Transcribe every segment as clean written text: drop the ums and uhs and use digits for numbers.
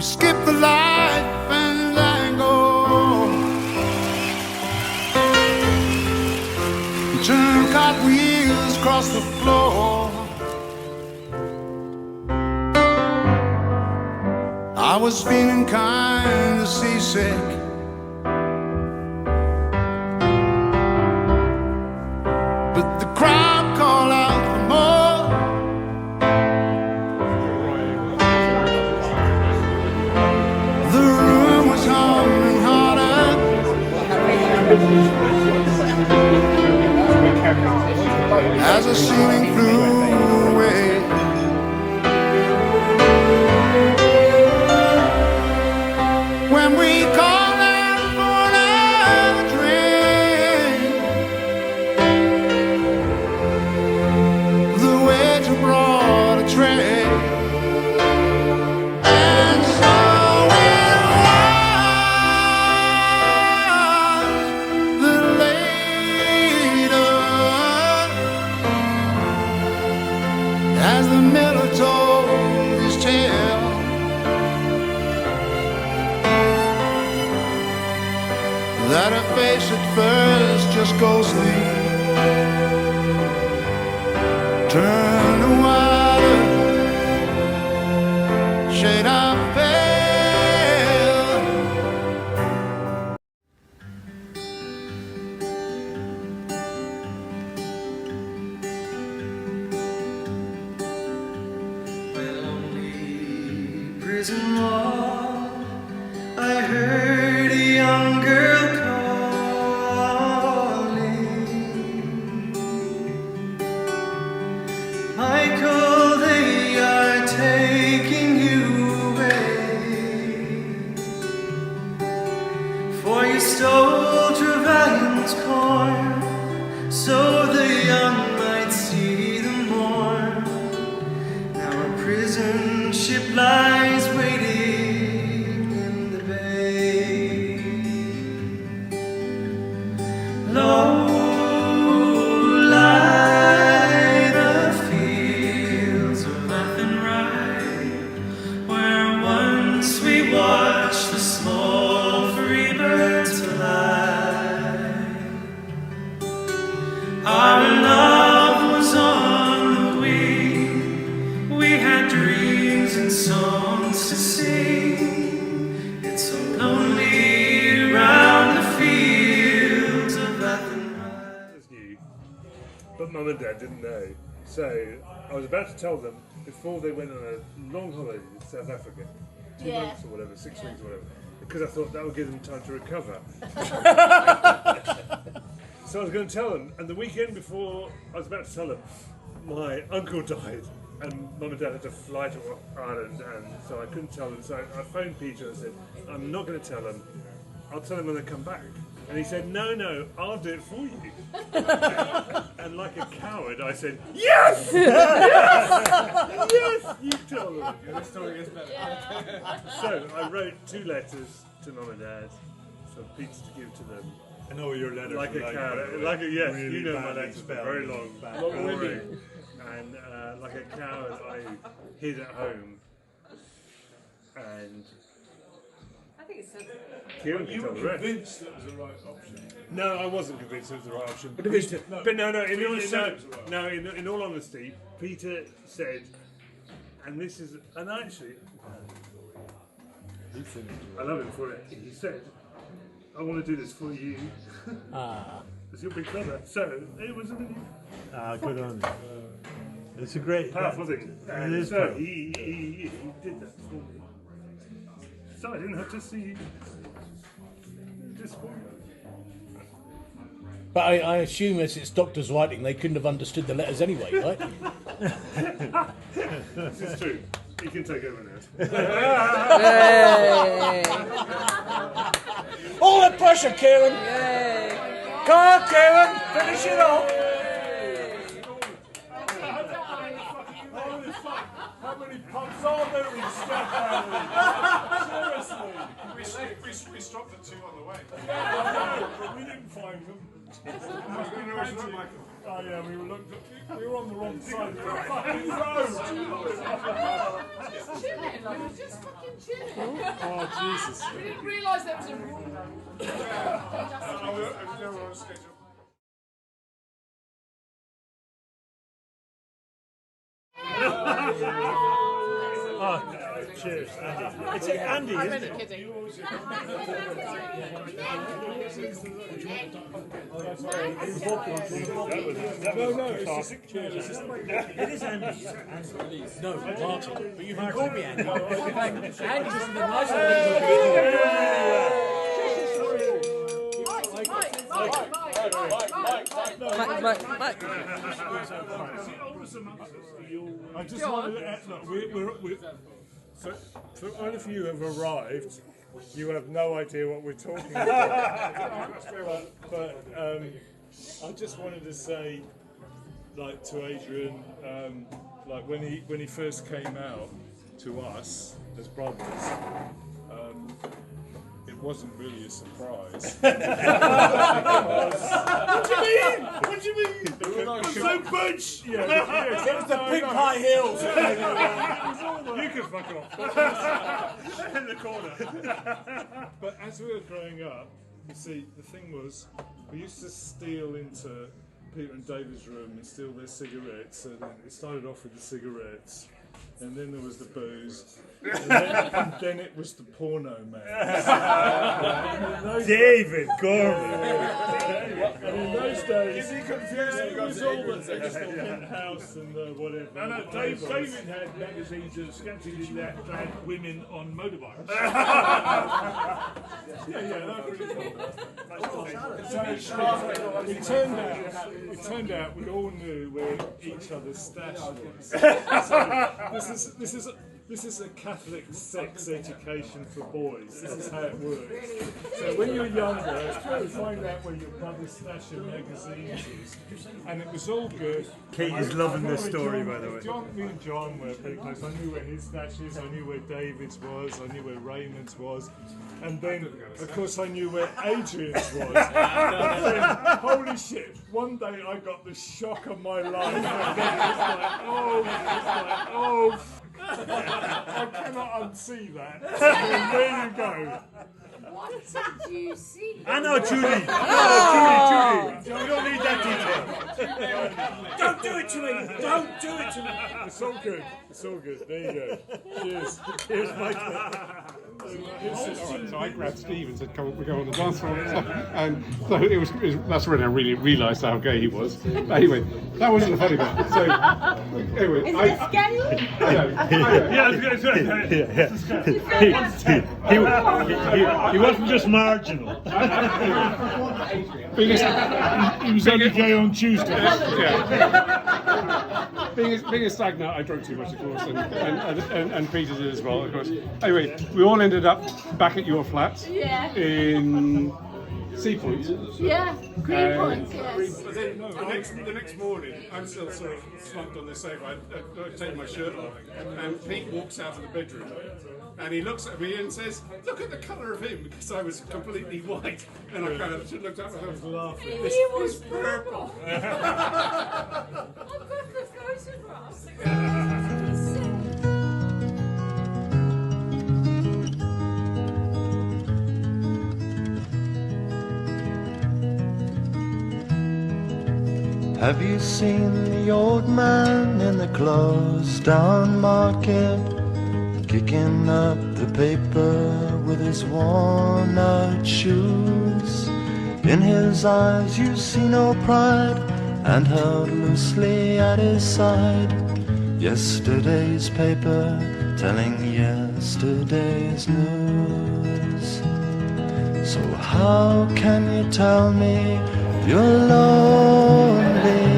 skip the life and tango, turn cartwheels across the floor. I was feeling kind of seasick, but the crowd called out for more. The room was humming harder as the ceiling flew away. When we called out for another drink, the waiter brought a tray, and so it was that later, as the miller told his tale, that her face at first just ghostly turned to whiter shade of pale. My lonely prison wall, I heard a young girl calling. Michael, they are taking you away, for you stole Trevelyan's corn, so the young might see the morn. Now a prison ship lies waiting in the bay. Low lie the fields of Athenry, where once we watched the small free birds fly. Our love was on the wing, we had dreams and songs to sing. It's so lonely round the fields of Athenry. Was new, but Mum and Dad didn't know. So I was about to tell them before they went on a long holiday to South Africa, 2 months or whatever, 6 weeks or whatever, because I thought that would give them time to recover. So I was going to tell them, and the weekend before I was about to tell them, my uncle died, and Mum and Dad had to fly to Ireland, and so I couldn't tell them. So I phoned Peter and said, I'm not going to tell them, I'll tell them when they come back. And he said, no, I'll do it for you. And like a coward, I said, yes! Yes! You tell them. Your story is better. So I wrote 2 letters to Mum and Dad for Peter to give to them. I know your letters Like a coward, yes, really you know my badly letters were spelled. very long, Bad boring. And like a coward, I hid at home. And I think it's sensible. Kieran can You tell were the rest. convinced that was the right option. No, I wasn't convinced it was the right option. But, Peter- Peter, no, but no, Peter said it was the right no. In all honesty, Peter said, and this is, and actually, I love him for it. He said, "I want to do this for you." It's your big brother. So it was a really Good on you. It's a great powerful thing. And is so powerful. he did that for me. So I didn't have to see disappointment. But I assume as it's doctors writing, they couldn't have understood the letters anyway, right? This is true. You can take over now. All the pressure, Kieran! Come on, Kieran! Finish it off! How many pubs are there in Stratford? Seriously. We stopped at 2 on the way. But we didn't find them. Oh yeah, we were on the wrong side of the fucking road. just fucking chilling. Oh, Jesus. We didn't realise there was a rule. Oh, cheers, Andy. It's Andy, I'm isn't only it? kidding. No, it's just It is Andy. No, Martin. But you can call me Andy. Andy's just the nice Mike. I just wanted to add, look, we're so for all of you who have arrived, you have no idea what we're talking about. but I just wanted to say, like to Adrian, like when he first came out to us as brothers, it wasn't really a surprise. What do you mean? I'm so bunched! Yeah, It was the pink high heels. you can fuck off. In the corner. But as we were growing up, you see, the thing was, we used to steal into Peter and David's room and steal their cigarettes. So then it started off with the cigarettes, and then there was the booze, and then it was the porno man. David Gorman. And in those days, it was all the penthouse and whatever. No, David had magazines that sketches in that had women on motorbikes. Yeah, that's pretty cool. It turned out we all knew where each other's stash was. So this is a Catholic sex education for boys. This is how it works. So when you're younger, you find out where your brother's stash of magazines is, and it was all good. Kate is loving this story, by the way. Me and John were pretty close. I knew where his stash is, I knew where David's was, I knew where Raymond's was, and then, of course, I knew where Adrian's was. But then, holy shit, one day I got the shock of my life. And then it was like, oh, I cannot unsee that. And there you go. What did you see? I know, Judy. Judy. We don't need that detail. Don't do it to me. Don't do it to me. It's all good. It's all good. There you go. Cheers. Cheers, Michael. So I grabbed Steve and said, "Come on, we go on the dance floor." And so it was that's when I really realised how gay he was. But anyway, that wasn't the funny bit. So anyway, Is this gay? He wasn't just marginal. he was only gay on Tuesday. Being a stag nut, I drank too much, of course, and Peter did as well, of course. Anyway, we all ended up back at your flat in Sea Point. Yeah, Green Point, yes. But then the next morning, I'm still sort of slumped on the sofa. I'd taken my shirt off, and Pete walks out of the bedroom, and he looks at me and says, "Look at the colour of him," because I was completely white, and I kind of looked up and I was laughing. He was purple. I've got the photographs. Have you seen the old man in the closed down market, kicking up the paper with his worn out shoes? In his eyes you see no pride, and held loosely at his side, yesterday's paper telling yesterday's news. So how can you tell me you're lonely,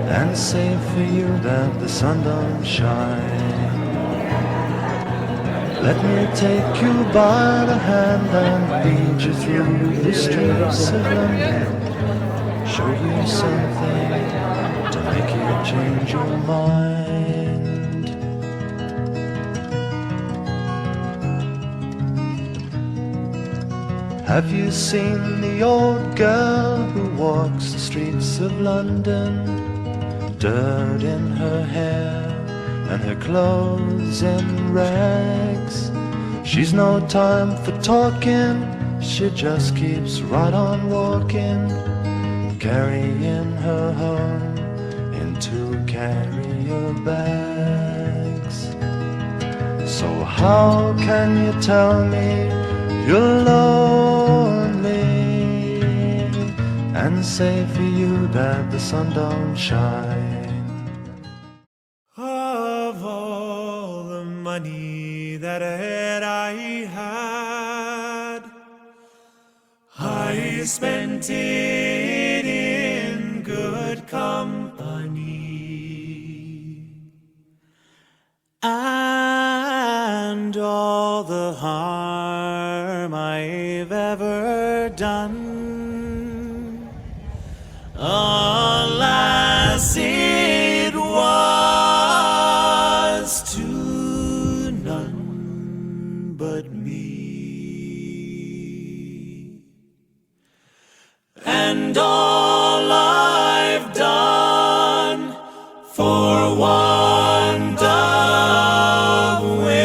and say for you that the sun don't shine? Let me take you by the hand and lead you through the streets of London, show you something to make you change your mind. Have you seen the old girl who walks the streets of London, dirt in her hair and her clothes in rags. She's no time for talking, she just keeps right on walking, carrying her home in 2 carrier bags. So how can you tell me you're lonely and say for you that the sun don't shine? Of all the money that I had, I spent it in good company, and all the harm I've ever done, alas, it was to none but me. And all I've done for want of wit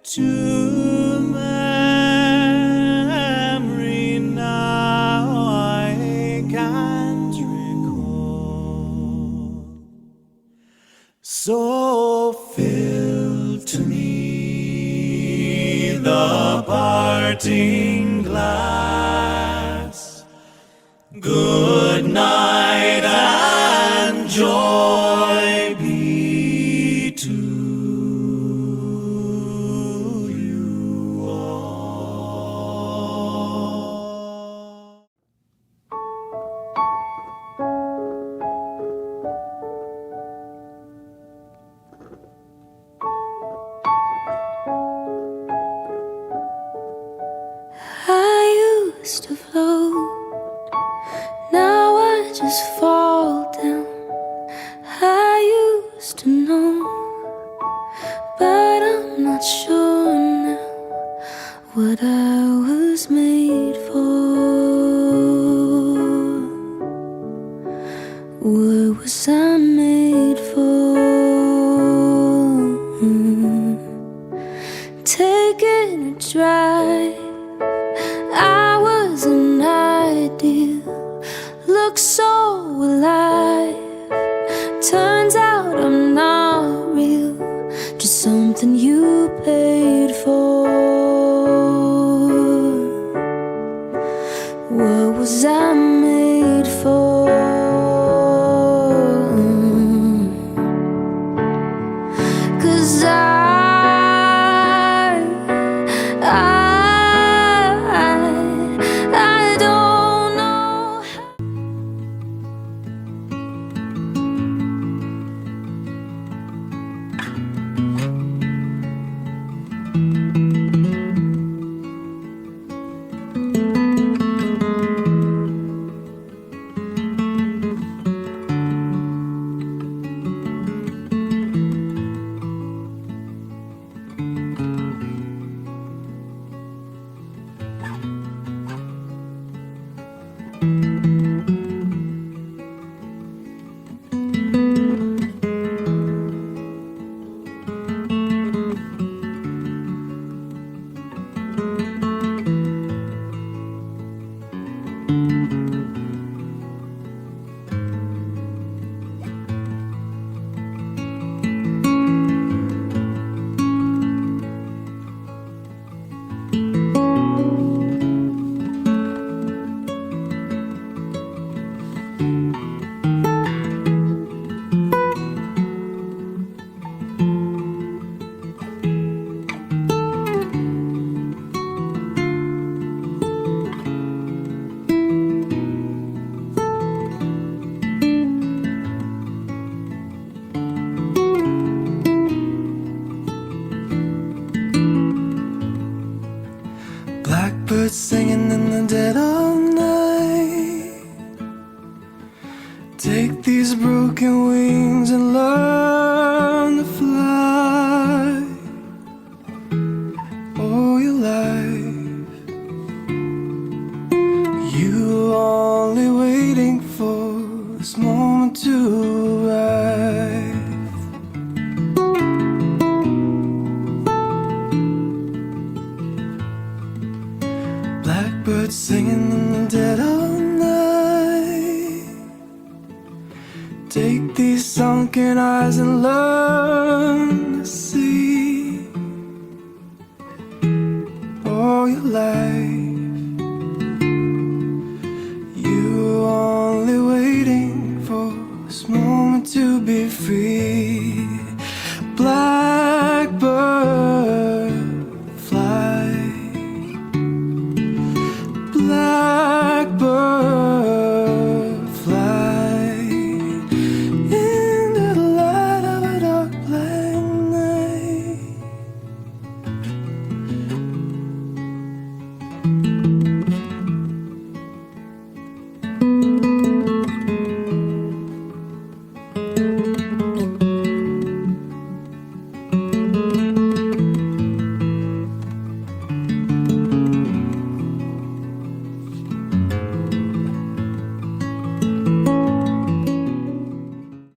to memory now I can't recall. So fill to me the parting glass. Good night and joy be to you all. I used to float, now I just fall down. I used to know, but I'm not sure now what I was made for. What was I made for? Taking a drive, I was an ideal, look so alive. Turns out I'm not real, just something you paid for. What was I made for? 'Cause I don't know how. Blackbirds singing in the dead of night. Take these broken wings and learn to fly. All your life, you only waiting for this moment to singing in the dead of night. Take these sunken eyes and learn to see. All your life you were only waiting for this moment to be free.